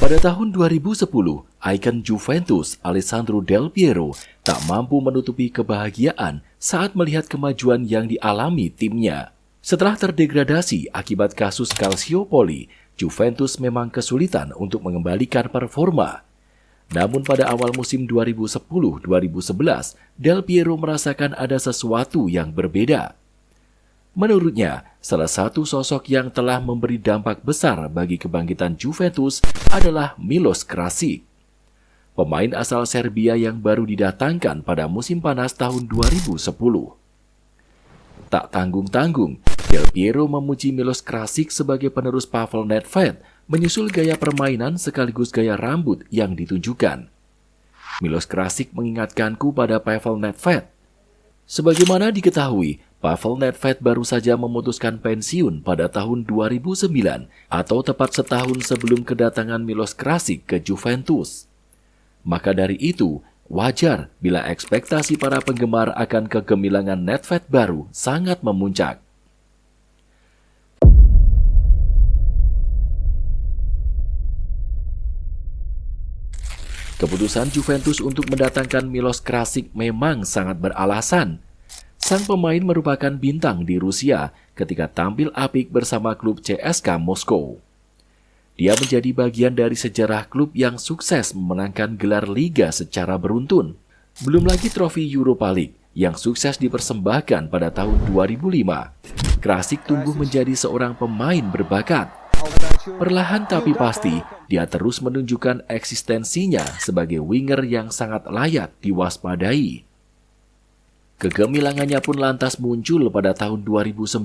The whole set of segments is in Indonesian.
Pada tahun 2010, ikon Juventus Alessandro Del Piero tak mampu menutupi kebahagiaan saat melihat kemajuan yang dialami timnya. Setelah terdegradasi akibat kasus Calciopoli, Juventus memang kesulitan untuk mengembalikan performa. Namun pada awal musim 2010-2011, Del Piero merasakan ada sesuatu yang berbeda. Menurutnya, salah satu sosok yang telah memberi dampak besar bagi kebangkitan Juventus adalah Miloš Krasić. Pemain asal Serbia yang baru didatangkan pada musim panas tahun 2010. Tak tanggung-tanggung, Del Piero memuji Miloš Krasić sebagai penerus Pavel Nedved, menyusul gaya permainan sekaligus gaya rambut yang ditunjukkan. Miloš Krasić mengingatkanku pada Pavel Nedved. Sebagaimana diketahui, Pavel Nedved baru saja memutuskan pensiun pada tahun 2009 atau tepat setahun sebelum kedatangan Miloš Krasić ke Juventus. Maka dari itu, wajar bila ekspektasi para penggemar akan kegemilangan Nedved baru sangat memuncak. Keputusan Juventus untuk mendatangkan Miloš Krasić memang sangat beralasan. Sang pemain merupakan bintang di Rusia ketika tampil apik bersama klub CSKA Moskow. Dia menjadi bagian dari sejarah klub yang sukses memenangkan gelar liga secara beruntun. Belum lagi trofi Europa League yang sukses dipersembahkan pada tahun 2005. Krasić tumbuh menjadi seorang pemain berbakat. Perlahan tapi pasti, dia terus menunjukkan eksistensinya sebagai winger yang sangat layak diwaspadai. Kegemilangannya pun lantas muncul pada tahun 2009.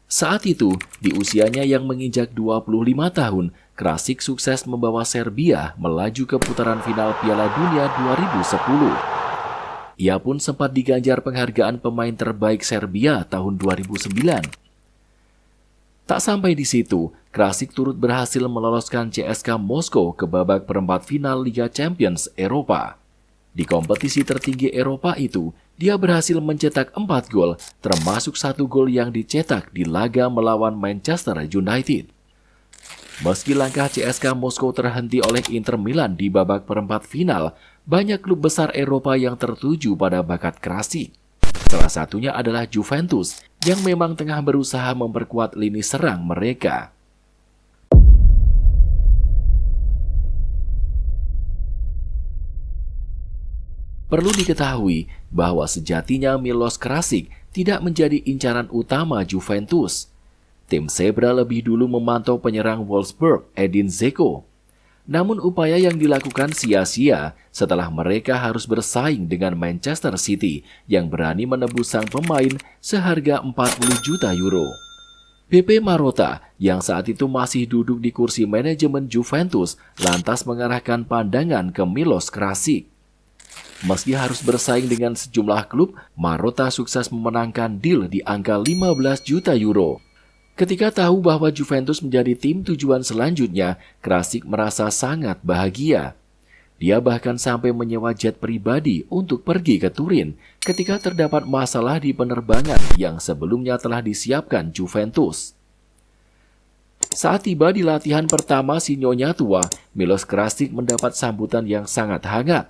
Saat itu, di usianya yang menginjak 25 tahun, Krasić sukses membawa Serbia melaju ke putaran final Piala Dunia 2010. Ia pun sempat diganjar penghargaan pemain terbaik Serbia tahun 2009. Tak sampai di situ, Krasić turut berhasil meloloskan CSKA Moskow ke babak perempat final Liga Champions Eropa. Di kompetisi tertinggi Eropa itu, dia berhasil mencetak 4 gol, termasuk 1 gol yang dicetak di laga melawan Manchester United. Meski langkah CSKA Moskow terhenti oleh Inter Milan di babak perempat final, banyak klub besar Eropa yang tertuju pada bakat Krasić. Salah satunya adalah Juventus, yang memang tengah berusaha memperkuat lini serang mereka. Perlu diketahui bahwa sejatinya Miloš Krasić tidak menjadi incaran utama Juventus. Tim Zebra lebih dulu memantau penyerang Wolfsburg, Edin Dzeko. Namun upaya yang dilakukan sia-sia setelah mereka harus bersaing dengan Manchester City yang berani menebus sang pemain seharga 40 juta euro. Pepe Marotta yang saat itu masih duduk di kursi manajemen Juventus lantas mengarahkan pandangan ke Miloš Krasić. Meski harus bersaing dengan sejumlah klub, Marotta sukses memenangkan deal di angka 15 juta euro. Ketika tahu bahwa Juventus menjadi tim tujuan selanjutnya, Krasić merasa sangat bahagia. Dia bahkan sampai menyewa jet pribadi untuk pergi ke Turin ketika terdapat masalah di penerbangan yang sebelumnya telah disiapkan Juventus. Saat tiba di latihan pertama si Nyonya Tua, Miloš Krasić mendapat sambutan yang sangat hangat.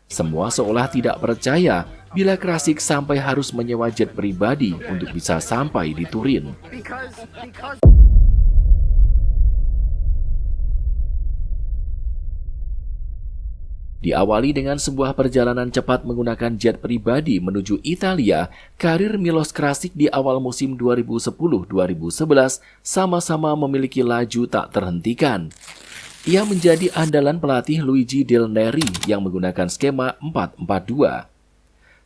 Semua seolah tidak percaya bila Krasić sampai harus menyewa jet pribadi untuk bisa sampai di Turin. Diawali dengan sebuah perjalanan cepat menggunakan jet pribadi menuju Italia, karir Miloš Krasić di awal musim 2010-2011 sama-sama memiliki laju tak terhentikan. Ia menjadi andalan pelatih Luigi Del Neri yang menggunakan skema 4-4-2.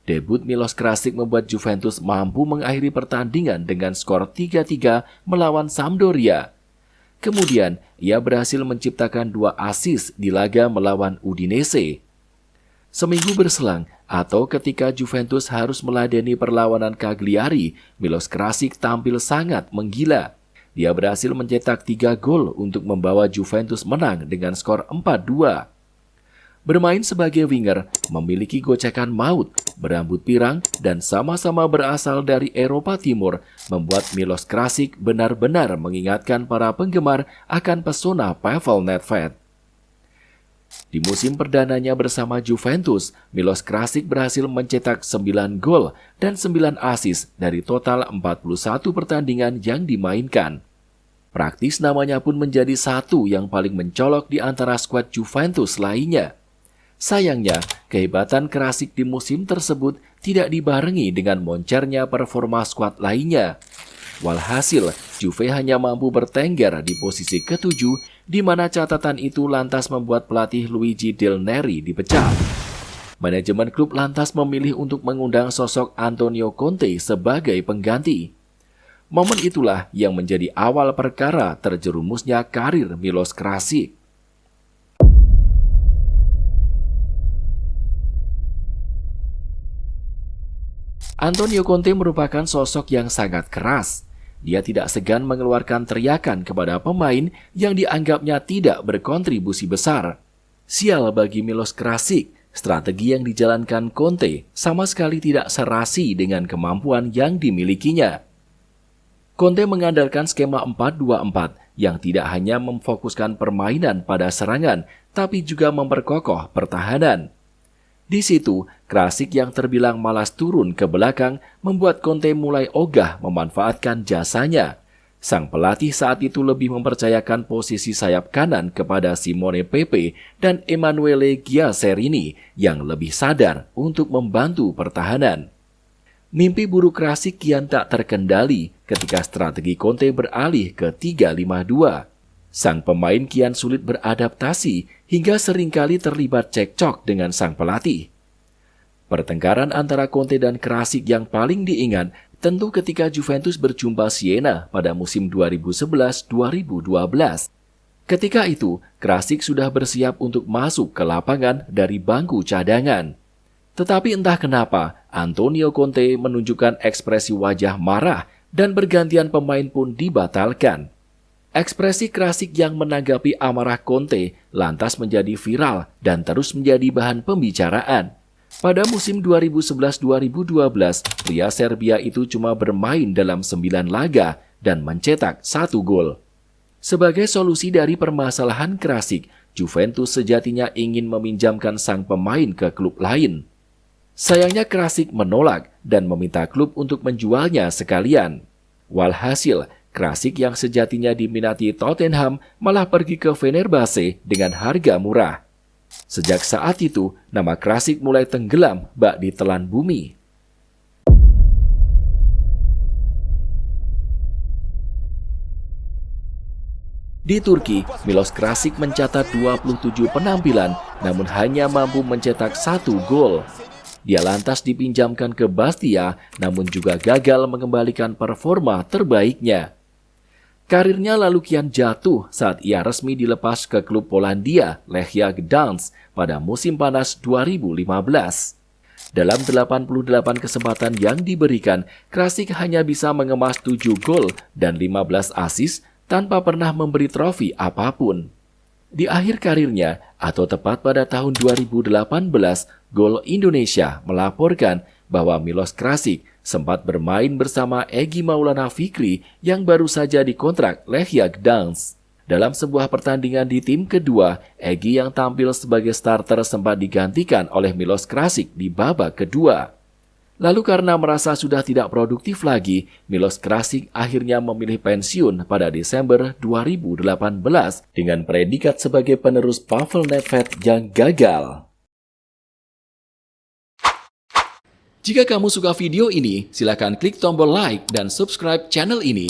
Debut Miloš Krasić membuat Juventus mampu mengakhiri pertandingan dengan skor 3-3 melawan Sampdoria. Kemudian, ia berhasil menciptakan 2 assist di laga melawan Udinese. Seminggu berselang, atau ketika Juventus harus meladeni perlawanan Cagliari, Miloš Krasić tampil sangat menggila. Dia berhasil mencetak 3 gol untuk membawa Juventus menang dengan skor 4-2. Bermain sebagai winger, memiliki gocekan maut, berambut pirang, dan sama-sama berasal dari Eropa Timur, membuat Miloš Krasić benar-benar mengingatkan para penggemar akan pesona Pavel Nedved. Di musim perdananya bersama Juventus, Milos Krasic berhasil mencetak 9 gol dan 9 assist dari total 41 pertandingan yang dimainkan. Praktis namanya pun menjadi satu yang paling mencolok di antara skuad Juventus lainnya. Sayangnya, kehebatan Krasic di musim tersebut tidak dibarengi dengan moncernya performa skuad lainnya. Walhasil, Juve hanya mampu bertengger di posisi ke-7, di mana catatan itu lantas membuat pelatih Luigi Del Neri dipecat. Manajemen klub lantas memilih untuk mengundang sosok Antonio Conte sebagai pengganti. Momen itulah yang menjadi awal perkara terjerumusnya karir Milos Krasic. Antonio Conte merupakan sosok yang sangat keras. Dia tidak segan mengeluarkan teriakan kepada pemain yang dianggapnya tidak berkontribusi besar. Sial bagi Milos Krasic, strategi yang dijalankan Conte sama sekali tidak serasi dengan kemampuan yang dimilikinya. Conte mengandalkan skema 4-2-4 yang tidak hanya memfokuskan permainan pada serangan, tapi juga memperkokoh pertahanan. Di situ, Krasic yang terbilang malas turun ke belakang membuat Conte mulai ogah memanfaatkan jasanya. Sang pelatih saat itu lebih mempercayakan posisi sayap kanan kepada Simone Pepe dan Emanuele Giacerini yang lebih sadar untuk membantu pertahanan. Mimpi buruk Krasic kian tak terkendali ketika strategi Conte beralih ke 3-5-2. Sang pemain kian sulit beradaptasi hingga seringkali terlibat cekcok dengan sang pelatih. Pertengkaran antara Conte dan Krasic yang paling diingat tentu ketika Juventus berjumpa Siena pada musim 2011-2012. Ketika itu, Krasic sudah bersiap untuk masuk ke lapangan dari bangku cadangan. Tetapi entah kenapa, Antonio Conte menunjukkan ekspresi wajah marah dan bergantian pemain pun dibatalkan. Ekspresi Krasic yang menanggapi amarah Conte lantas menjadi viral dan terus menjadi bahan pembicaraan. Pada musim 2011-2012, pria Serbia itu cuma bermain dalam 9 laga dan mencetak 1 gol. Sebagai solusi dari permasalahan Krasic, Juventus sejatinya ingin meminjamkan sang pemain ke klub lain. Sayangnya Krasic menolak dan meminta klub untuk menjualnya sekalian. Walhasil, Krasic yang sejatinya diminati Tottenham malah pergi ke Fenerbahce dengan harga murah. Sejak saat itu, nama Krasic mulai tenggelam bak di telan bumi. Di Turki, Milos Krasic mencatat 27 penampilan namun hanya mampu mencetak 1 gol. Dia lantas dipinjamkan ke Bastia namun juga gagal mengembalikan performa terbaiknya. Karirnya lalu kian jatuh saat ia resmi dilepas ke klub Polandia Lechia Gdansk pada musim panas 2015. Dalam 88 kesempatan yang diberikan, Krasic hanya bisa mengemas 7 gol dan 15 assist tanpa pernah memberi trofi apapun. Di akhir karirnya, atau tepat pada tahun 2018, Gol Indonesia melaporkan bahwa Milos Krasic sempat bermain bersama Egy Maulana Fikri yang baru saja dikontrak Lechia Gdansk. Dalam sebuah pertandingan di tim kedua, Egy yang tampil sebagai starter sempat digantikan oleh Milos Krasic di babak kedua. Lalu karena merasa sudah tidak produktif lagi, Milos Krasic akhirnya memilih pensiun pada Desember 2018 dengan predikat sebagai penerus Pavel Nedved yang gagal. Jika kamu suka video ini, silakan klik tombol like dan subscribe channel ini.